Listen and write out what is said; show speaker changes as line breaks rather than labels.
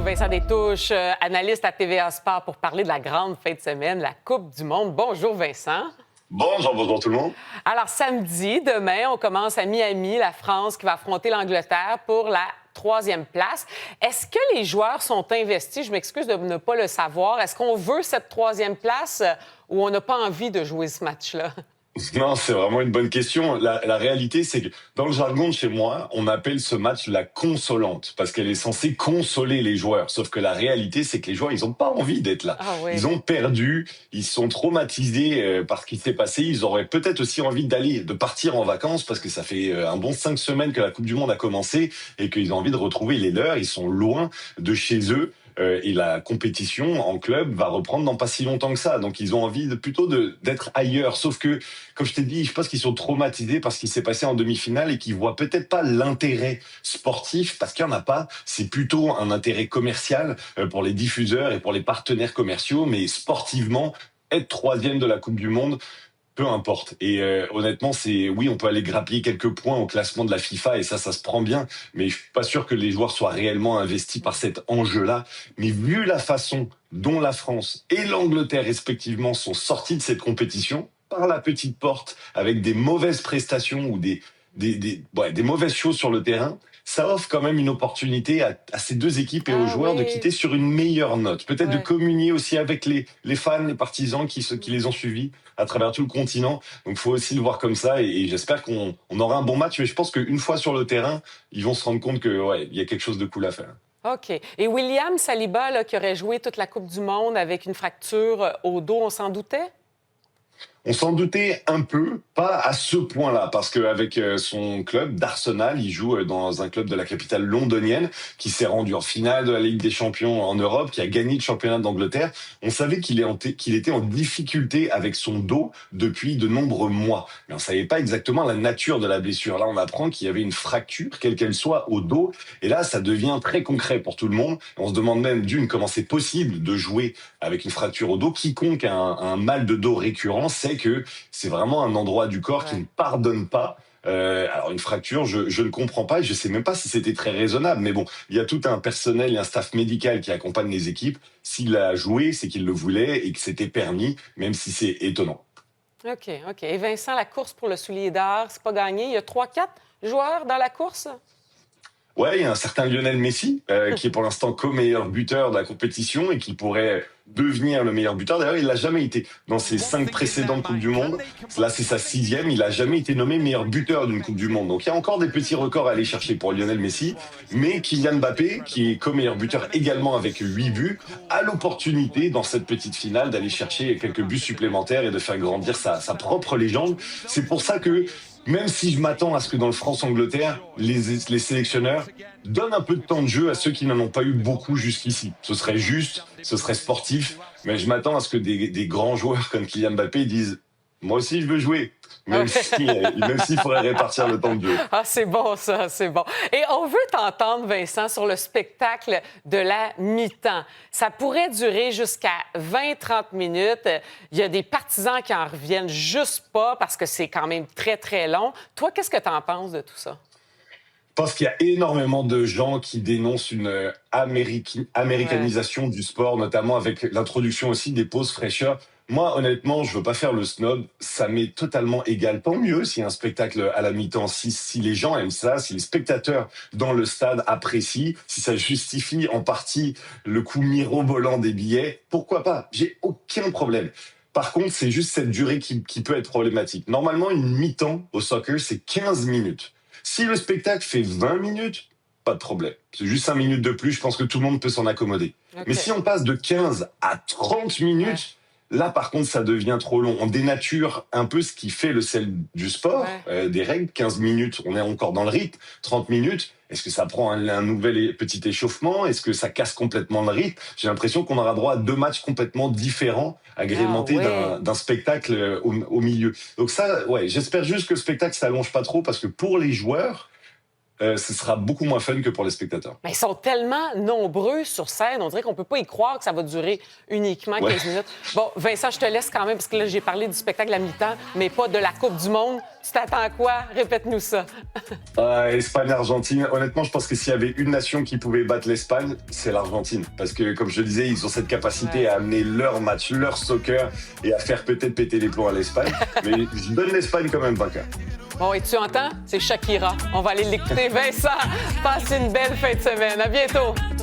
Vincent Destouches, analyste à TVA Sport, pour parler de la grande fin de semaine, la Coupe du monde. Bonjour Vincent.
Bonjour tout le monde.
Alors samedi, demain, on commence à Miami, la France qui va affronter l'Angleterre pour la 3e place. Est-ce que les joueurs sont investis? Je m'excuse de ne pas le savoir. Est-ce qu'on veut cette 3e place ou on n'a pas envie de jouer ce match-là?
Non, c'est vraiment une bonne question. La réalité, c'est que dans le jargon de chez moi, on appelle ce match la consolante parce qu'elle est censée consoler les joueurs. Sauf que la réalité, c'est que les joueurs, ils ont pas envie d'être là.
Ah oui.
Ils ont perdu, ils sont traumatisés par ce qui s'est passé. Ils auraient peut-être aussi envie de partir en vacances parce que ça fait un bon 5 semaines que la Coupe du Monde a commencé et qu'ils ont envie de retrouver les leurs. Ils sont loin de chez eux. Et la compétition en club va reprendre dans pas si longtemps que ça. Donc ils ont envie plutôt d'être ailleurs. Sauf que, comme je t'ai dit, je pense qu'ils sont traumatisés par ce qui s'est passé en demi-finale et qu'ils voient peut-être pas l'intérêt sportif parce qu'il y en a pas. C'est plutôt un intérêt commercial pour les diffuseurs et pour les partenaires commerciaux. Mais sportivement, être 3e de la Coupe du Monde, peu importe. Et honnêtement, oui, on peut aller grappiller quelques points au classement de la FIFA et ça se prend bien. Mais je suis pas sûr que les joueurs soient réellement investis par cet enjeu-là. Mais vu la façon dont la France et l'Angleterre respectivement sont sortis de cette compétition par la petite porte avec des mauvaises prestations ou des mauvaises choses sur le terrain, ça offre quand même une opportunité à ces deux équipes et aux joueurs de quitter sur une meilleure note. Peut-être de communier aussi avec les fans, les partisans qui les ont suivis à travers tout le continent. Donc, il faut aussi le voir comme ça et j'espère qu'on aura un bon match. Mais je pense qu'une fois sur le terrain, ils vont se rendre compte qu'il y a quelque chose de cool à faire.
OK. Et William Saliba, là, qui aurait joué toute la Coupe du monde avec une fracture au dos, on s'en doutait?
On s'en doutait un peu, pas à ce point-là, parce qu'avec son club d'Arsenal, il joue dans un club de la capitale londonienne qui s'est rendu en finale de la Ligue des Champions en Europe, qui a gagné le championnat d'Angleterre. On savait qu'il était en difficulté avec son dos depuis de nombreux mois, mais on savait pas exactement la nature de la blessure. Là, on apprend qu'il y avait une fracture, quelle qu'elle soit, au dos, et là, ça devient très concret pour tout le monde. On se demande même comment c'est possible de jouer avec une fracture au dos. Quiconque a un mal de dos récurrent sait que c'est vraiment un endroit du corps qui ne pardonne pas. Alors une fracture, je ne comprends pas et je sais même pas si c'était très raisonnable. Mais bon, il y a tout un personnel et un staff médical qui accompagne les équipes. S'il a joué, c'est qu'il le voulait et que c'était permis, même si c'est étonnant.
OK. Et Vincent, la course pour le soulier d'or, c'est pas gagné. Il y a 3-4 joueurs dans la course?
Ouais, il y a un certain Lionel Messi qui est pour l'instant co-meilleur buteur de la compétition et qui pourrait devenir le meilleur buteur. D'ailleurs, il l'a jamais été dans ses 5 précédentes Coupes du Monde. Là, c'est sa 6e. Il a jamais été nommé meilleur buteur d'une Coupe du Monde. Donc, il y a encore des petits records à aller chercher pour Lionel Messi. Mais Kylian Mbappé, qui est co-meilleur buteur également avec 8 buts, a l'opportunité dans cette petite finale d'aller chercher quelques buts supplémentaires et de faire grandir sa propre légende. C'est pour ça que même si je m'attends à ce que dans le France-Angleterre, les sélectionneurs donnent un peu de temps de jeu à ceux qui n'en ont pas eu beaucoup jusqu'ici. Ce serait juste, ce serait sportif, mais je m'attends à ce que des grands joueurs comme Kylian Mbappé disent « Moi aussi, je veux jouer ». Même s'il faudrait répartir le temps de jeu.
Ah, c'est bon, ça, c'est bon. Et on veut t'entendre, Vincent, sur le spectacle de la mi-temps. Ça pourrait durer jusqu'à 20-30 minutes. Il y a des partisans qui en reviennent juste pas parce que c'est quand même très, très long. Toi, qu'est-ce que tu en penses de tout ça?
Je pense qu'il y a énormément de gens qui dénoncent une américanisation du sport, notamment avec l'introduction aussi des pauses fraîcheurs. Moi, honnêtement, je veux pas faire le snob. Ça m'est totalement égal. Tant mieux s'il y a un spectacle à la mi-temps, si les gens aiment ça, si les spectateurs dans le stade apprécient, si ça justifie en partie le coût mirobolant des billets, pourquoi pas? J'ai aucun problème. Par contre, c'est juste cette durée qui peut être problématique. Normalement, une mi-temps au soccer, c'est 15 minutes. Si le spectacle fait 20 minutes, pas de problème. C'est juste 5 minutes de plus, je pense que tout le monde peut s'en accommoder. Okay. Mais si on passe de 15 à 30 minutes, là, par contre, ça devient trop long. On dénature un peu ce qui fait le sel du sport, des règles. 15 minutes, on est encore dans le rythme. 30 minutes, est-ce que ça prend un nouvel petit échauffement? Est-ce que ça casse complètement le rythme? J'ai l'impression qu'on aura droit à 2 matchs complètement différents, agrémentés d'un spectacle au milieu. Donc ça, j'espère juste que le spectacle s'allonge pas trop, parce que pour les joueurs, ce sera beaucoup moins fun que pour les spectateurs.
Mais ils sont tellement nombreux sur scène, on dirait qu'on peut pas y croire que ça va durer uniquement 15 minutes. Bon, Vincent, je te laisse quand même, parce que là, j'ai parlé du spectacle à mi-temps, mais pas de la Coupe du monde. Tu t'attends à quoi? Répète-nous ça.
Espagne-Argentine, honnêtement, je pense que s'il y avait une nation qui pouvait battre l'Espagne, c'est l'Argentine. Parce que, comme je le disais, ils ont cette capacité à amener leur match, leur soccer et à faire peut-être péter les plombs à l'Espagne. Mais je donne l'Espagne quand même vainqueur.
Bon, et tu entends? C'est Shakira. On va aller l'écouter. Vincent, passe une belle fin de semaine. À bientôt.